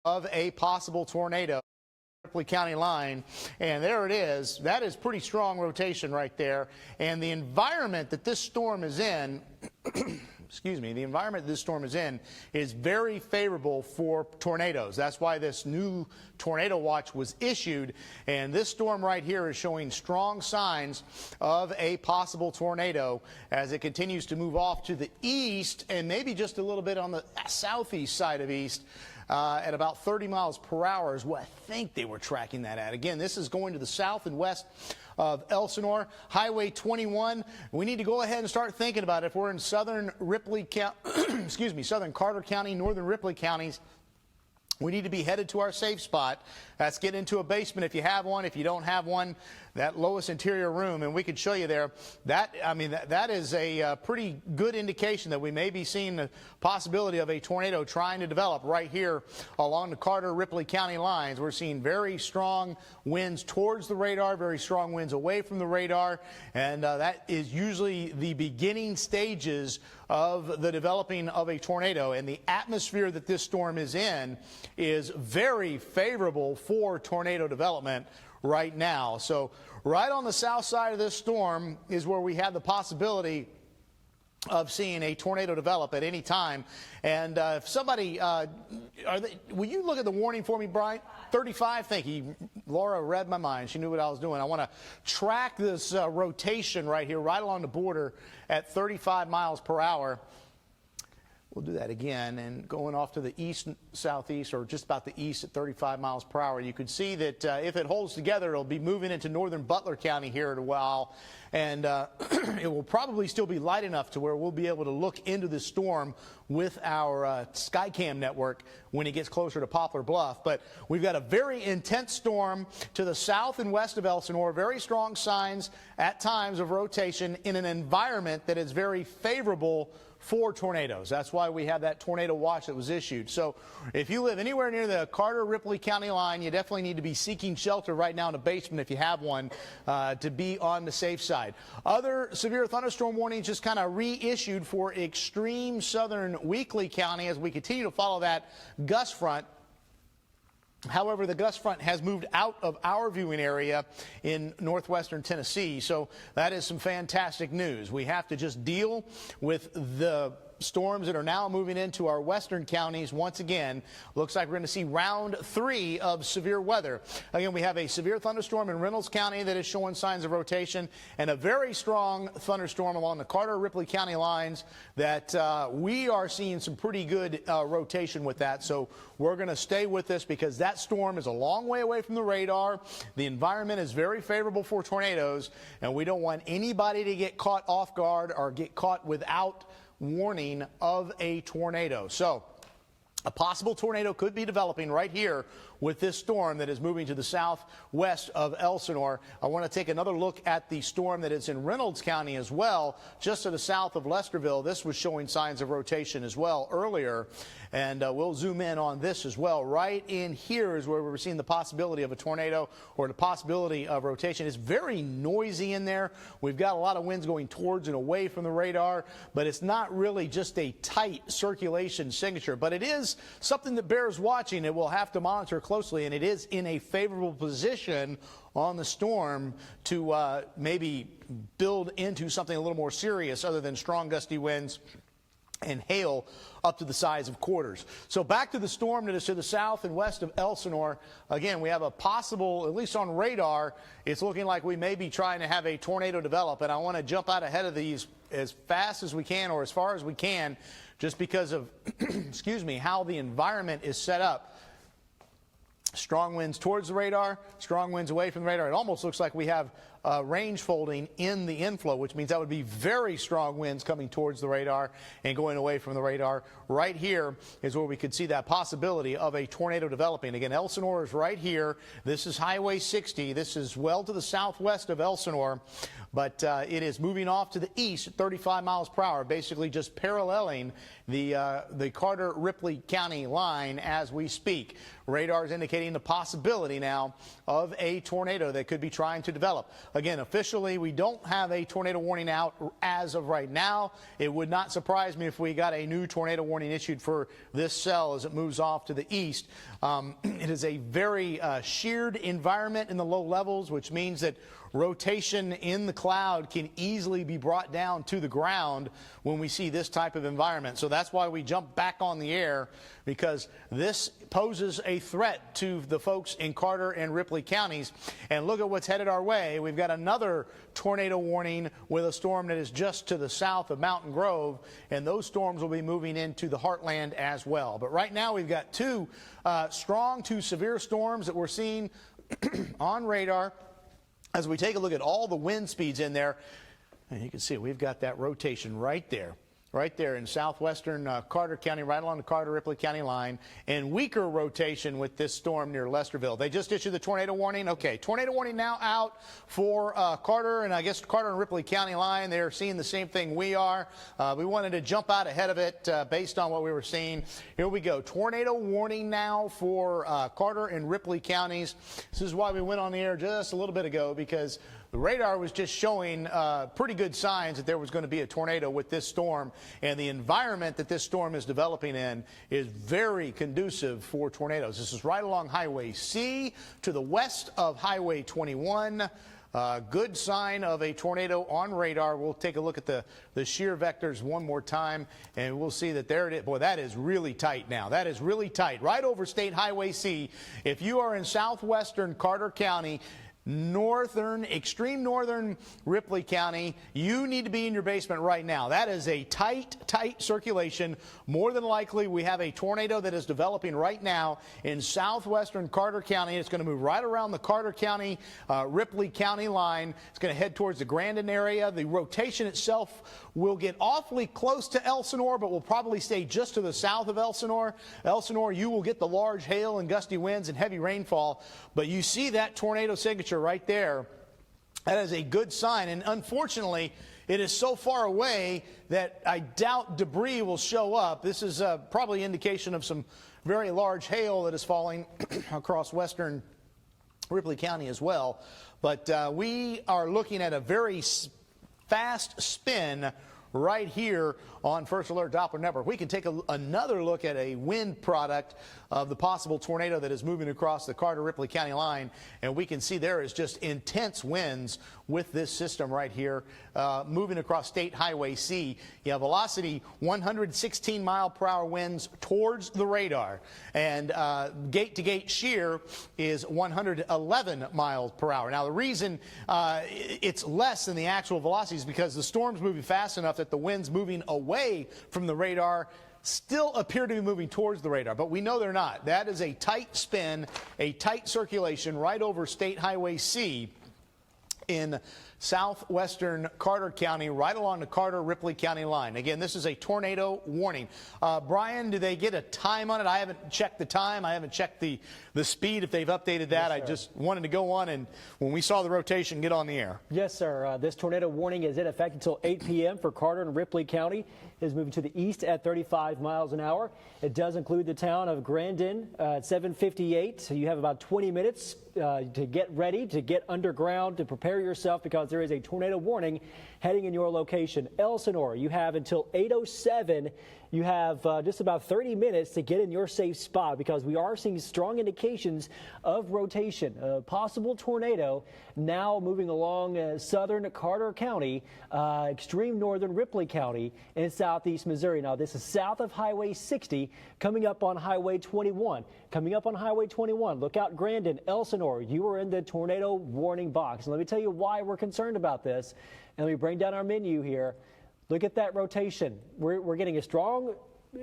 of a possible tornado. Ripley County line, and there it is. That is pretty strong rotation right there. And the environment that this storm is in, excuse me, the environment this storm is in is very favorable for tornadoes. That's why this new tornado watch was issued. And this storm right here is showing strong signs of a possible tornado as it continues to move off to the east and maybe just a little bit on the southeast side of east. At about 30 miles per hour is what I think they were tracking that at. Again, this is going to the south and west of Elsinore. Highway 21, we need to go ahead and start thinking about it. If we're in southern Ripley County, excuse me, southern Carter County, northern Ripley counties, we need to be headed to our safe spot. That's get into a basement if you have one. If you don't have one, that lowest interior room, and we could show you there. That is a pretty good indication that we may be seeing the possibility of a tornado trying to develop right here along the Carter-Ripley County lines. We're seeing very strong winds towards the radar, very strong winds away from the radar, and that is usually the beginning stages of the developing of a tornado. And the atmosphere that this storm is in is very favorable for tornado development right now. So right on the south side of this storm is where we have the possibility of seeing a tornado develop at any time. And if somebody, will you look at the warning for me, Brian? 35, thank you. Laura read my mind. She knew what I was doing. I want to track this rotation right here, right along the border at 35 miles per hour. We'll do that again, and going off to the east, southeast, or just about the east at 35 miles per hour. You can see that if it holds together, it'll be moving into northern Butler County here in a while, and it will probably still be light enough to where we'll be able to look into the storm with our Skycam network when it gets closer to Poplar Bluff. But we've got a very intense storm to the south and west of Elsinore, very strong signs at times of rotation in an environment that is very favorable for tornadoes. That's why we have that tornado watch that was issued. So if you live anywhere near the Carter-Ripley County line, you definitely need to be seeking shelter right now in a basement if you have one to be on the safe side. Other severe thunderstorm warnings just kind of reissued for extreme southern Weakley County as we continue to follow that gust front. However, the gust front has moved out of our viewing area in northwestern Tennessee, so that is some fantastic news. We have to just deal with the storms that are now moving into our western counties once again. Looks like we're going to see round 3 of severe weather. Again, we have a severe thunderstorm in Reynolds County that is showing signs of rotation, and a very strong thunderstorm along the Carter-Ripley County lines that we are seeing some pretty good rotation with that. So we're going to stay with this because that storm is a long way away from the radar. The environment is very favorable for tornadoes, and we don't want anybody to get caught off guard or get caught without warning of a tornado. So a possible tornado could be developing right here with this storm that is moving to the southwest of Elsinore. I want to take another look at the storm that is in Reynolds County as well, just to the south of Lesterville. This was showing signs of rotation as well earlier, and we'll zoom in on this as well. Right in here is where we're seeing the possibility of a tornado or the possibility of rotation. It's very noisy in there. We've got a lot of winds going towards and away from the radar, but it's not really just a tight circulation signature, but it is something that bears watching. It will have to monitor closely, and it is in a favorable position on the storm to maybe build into something a little more serious other than strong gusty winds and hail up to the size of quarters. So back to the storm that is to the south and west of Elsinore. Again, we have a possible, at least on radar, it's looking like we may be trying to have a tornado develop, and I want to jump out ahead of these as fast as we can, or as far as we can, just because of excuse me, how the environment is set up. Strong winds towards the radar, strong winds away from the radar. It almost looks like we have range folding in the inflow, which means that would be very strong winds coming towards the radar and going away from the radar. Right here is where we could see that possibility of a tornado developing. Again, Elsinore is right here. This is Highway 60. This is well to the southwest of Elsinore, but it is moving off to the east at 35 miles per hour, basically just paralleling the Carter-Ripley County line as we speak. Radar is indicating the possibility now of a tornado that could be trying to develop. again, officially, we don't have a tornado warning out as of right now. It would not surprise me if we got a new tornado warning issued for this cell as it moves off to the east. It is a very sheared environment in the low levels, which means that rotation in the cloud can easily be brought down to the ground when we see this type of environment. So that's why we jump back on the air, because this poses a threat to the folks in Carter and Ripley counties. And look at what's headed our way. We've got another tornado warning with a storm that is just to the south of Mountain Grove, and those storms will be moving into the heartland as well. But right now we've got two strong to severe storms that we're seeing on radar. As we take a look at all the wind speeds in there, and you can see we've got that rotation right there in southwestern Carter County, right along the Carter-Ripley County line, and weaker rotation with this storm near Lesterville. They just issued the tornado warning. Okay, tornado warning now out for Carter, and I guess Carter and Ripley County line. They're seeing the same thing we are. We wanted to jump out ahead of it based on what we were seeing. Here we go. Tornado warning now for Carter and Ripley counties. This is why we went on the air just a little bit ago, because the radar was just showing pretty good signs that there was going to be a tornado with this storm, and the environment that this storm is developing in is very conducive for tornadoes. This is right along Highway C to the west of Highway 21. Good sign of a tornado on radar. We'll take a look at the shear vectors one more time, and we'll see that there it is. Boy, that is really tight now. That is really tight. Right over State Highway C. If you are in southwestern Carter County, extreme northern Ripley County, you need to be in your basement right now. That is a tight circulation. More than likely, we have a tornado that is developing right now in southwestern Carter County. It's going to move right around the Carter County, Ripley County line. It's going to head towards the Grandin area. The rotation itself will get awfully close to Elsinore, but will probably stay just to the south of Elsinore. Elsinore, you will get the large hail and gusty winds and heavy rainfall, but you see that tornado signature right there. That is a good sign, and unfortunately, it is so far away that I doubt debris will show up. This is probably indication of some very large hail that is falling across western Ripley County as well. But we are looking at a very fast spin right here on First Alert Doppler Network. We can take another look at a wind product of the possible tornado that is moving across the Carter-Ripley County line, and we can see there is just intense winds with this system right here moving across State Highway C. You have velocity 116 mile per hour winds towards the radar, and gate-to-gate shear is 111 miles per hour. Now, the reason it's less than the actual velocity is because the storm's moving fast enough that the winds moving away from the radar still appear to be moving towards the radar, but we know they're not. That is a tight spin, a tight circulation right over State Highway C in southwestern Carter County, right along the Carter-Ripley County line. Again, this is a tornado warning. Brian, do they get a time on it? I haven't checked the time. I haven't checked the speed, if they've updated that. Yes, I just wanted to go on, and when we saw the rotation, get on the air. Yes, sir. This tornado warning is in effect until 8 p.m. for Carter and Ripley County. It is moving to the east at 35 miles an hour. It does include the town of Grandin at 7:58. So you have about 20 minutes to get ready, to get underground, to prepare yourself, because there is a tornado warning heading in your location. Elsinore, you have until 8:07. You have just about 30 minutes to get in your safe spot, because we are seeing strong indications of rotation. A possible tornado now moving along southern Carter County, extreme northern Ripley County, and southeast Missouri. Now, this is south of Highway 60, coming up on Highway 21. Coming up on Highway 21, look out Grandin, Elsinore. You are in the tornado warning box. And let me tell you why we're concerned about this. And let me bring down our menu here. Look at that rotation. We're getting a strong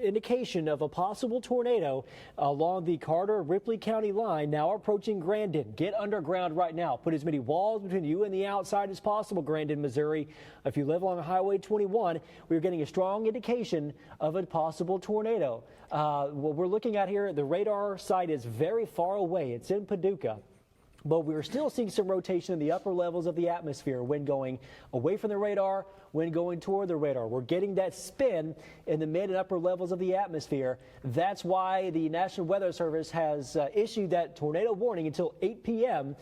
indication of a possible tornado along the Carter-Ripley County line, now approaching Grandin. Get underground right now. Put as many walls between you and the outside as possible, Grandin, Missouri. If you live along Highway 21, we're getting a strong indication of a possible tornado. What we're looking at here, the radar site is very far away. It's in Paducah. But we're still seeing some rotation in the upper levels of the atmosphere, wind going away from the radar, wind going toward the radar. We're getting that spin in the mid and upper levels of the atmosphere. That's why the National Weather Service has issued that tornado warning until 8 p.m.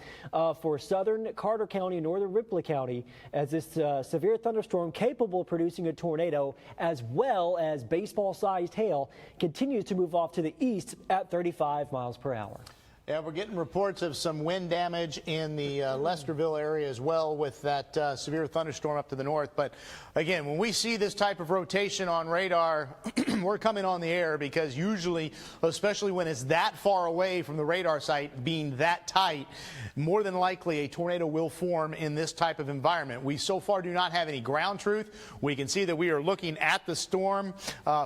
For southern Carter County and northern Ripley County, as this severe thunderstorm capable of producing a tornado as well as baseball-sized hail continues to move off to the east at 35 miles per hour. Yeah, we're getting reports of some wind damage in the Lesterville area as well with that severe thunderstorm up to the north. But again, when we see this type of rotation on radar, we're coming on the air because usually, especially when it's that far away from the radar site being that tight, more than likely a tornado will form in this type of environment. We so far do not have any ground truth. We can see that we are looking at the storm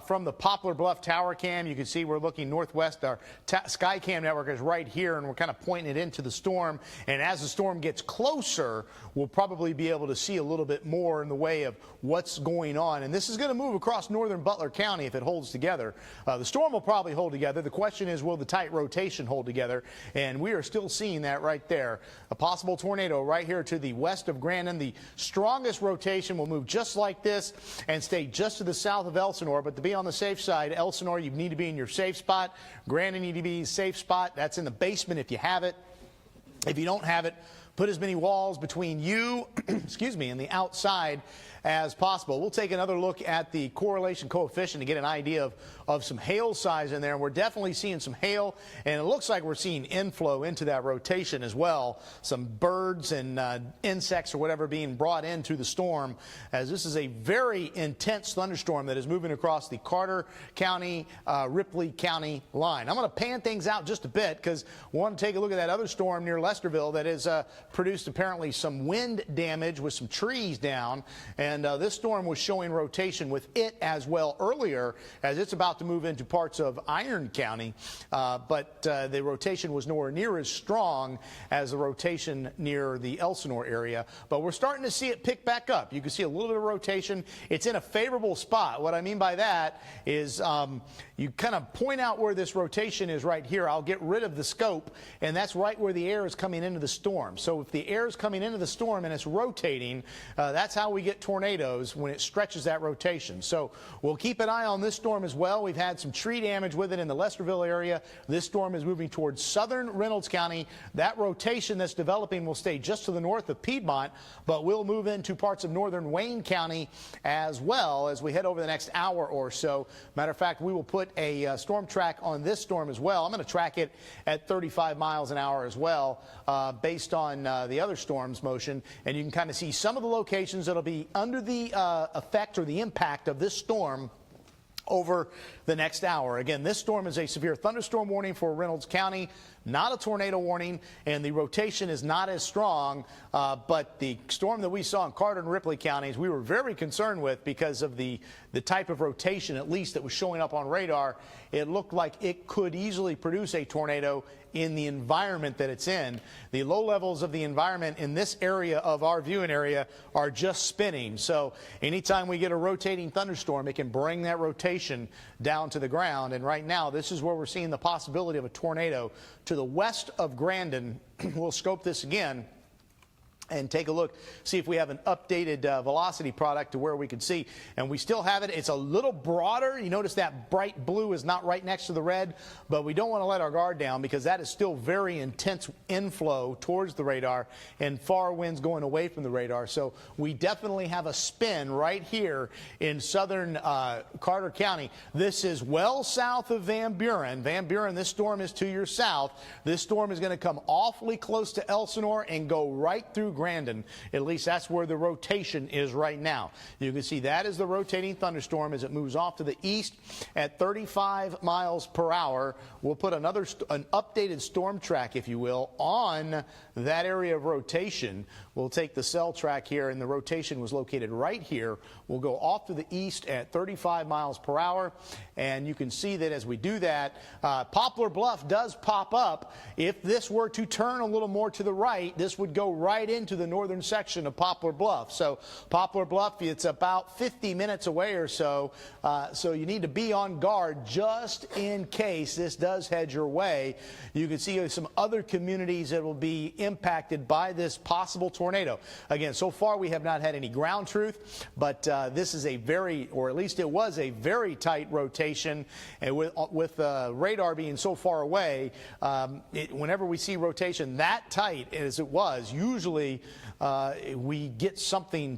from the Poplar Bluff Tower Cam. You can see we're looking northwest. Our Skycam network is right here, and we're kind of pointing it into the storm. And as the storm gets closer, we'll probably be able to see a little bit more in the way of what's going on. And this is going to move across northern Butler County if it holds together. The storm will probably hold together. The question is, will the tight rotation hold together? And we are still seeing that right there. A possible tornado right here to the west of Grandin. The strongest rotation will move just like this and stay just to the south of Elsinore. But to be on the safe side, Elsinore, you need to be in your safe spot. Grandin, you need to be in a safe spot. That's in the basement if you have it. If you don't have it, put as many walls between you, excuse me, and the outside as possible. We'll take another look at the correlation coefficient to get an idea of some hail size in there. And we're definitely seeing some hail, and it looks like we're seeing inflow into that rotation as well. Some birds and insects or whatever being brought into the storm, as this is a very intense thunderstorm that is moving across the Carter County, Ripley County line. I'm going to pan things out just a bit because we want to take a look at that other storm near Lesterville that has produced apparently some wind damage with some trees down. And this storm was showing rotation with it as well earlier, as it's about to move into parts of Iron County. But the rotation was nowhere near as strong as the rotation near the Elsinore area. But we're starting to see it pick back up. You can see a little bit of rotation. It's in a favorable spot. What I mean by that is you kind of point out where this rotation is right here. I'll get rid of the scope, and that's right where the air is coming into the storm. So if the air is coming into the storm and it's rotating, that's how we get tornadoes when it stretches that rotation. So we'll keep an eye on this storm as well. We've had some tree damage with it in the Lesterville area. This storm is moving towards southern Reynolds County. That rotation that's developing will stay just to the north of Piedmont, but will move into parts of northern Wayne County as well as we head over the next hour or so. Matter of fact, we will put a storm track on this storm as well. I'm going to track it at 35 miles an hour as well, based on the other storm's motion. And you can kind of see some of the locations that'll be under the effect or the impact of this storm over the next hour. Again, this storm is a severe thunderstorm warning for Reynolds County, not a tornado warning, and the rotation is not as strong. But the storm that we saw in Carter and Ripley counties, we were very concerned with because of the type of rotation, at least, that was showing up on radar. It looked like it could easily produce a tornado in the environment that it's in. The low levels of the environment in this area of our viewing area are just spinning. So anytime we get a rotating thunderstorm, it can bring that rotation down to the ground. And right now, this is where we're seeing the possibility of a tornado to the west of Grandin. We'll scope this again and take a look, see if we have an updated velocity product to where we can see. And we still have it. It's a little broader. You notice that bright blue is not right next to the red, but we don't want to let our guard down because that is still very intense inflow towards the radar and far winds going away from the radar. So we definitely have a spin right here in southern Carter County. This is well south of Van Buren. Van Buren, this storm is to your south. This storm is going to come awfully close to Elsinore and go right through Grandin. At least that's where the rotation is right now. You can see that is the rotating thunderstorm as it moves off to the east at 35 miles per hour. We'll put an updated storm track, if you will, on that area of rotation. We'll take the cell track here, and the rotation was located right here. We'll go off to the east at 35 miles per hour, and you can see that as we do that, Poplar Bluff does pop up. If this were to turn a little more to the right, this would go right into into the northern section of Poplar Bluff. So Poplar Bluff, it's about 50 minutes away or so. So you need to be on guard just in case this does head your way. You can see some other communities that will be impacted by this possible tornado. Again, so far we have not had any ground truth, but this is a very, or at least it was a very tight rotation. And with radar being so far away, whenever we see rotation that tight as it was, usually we get something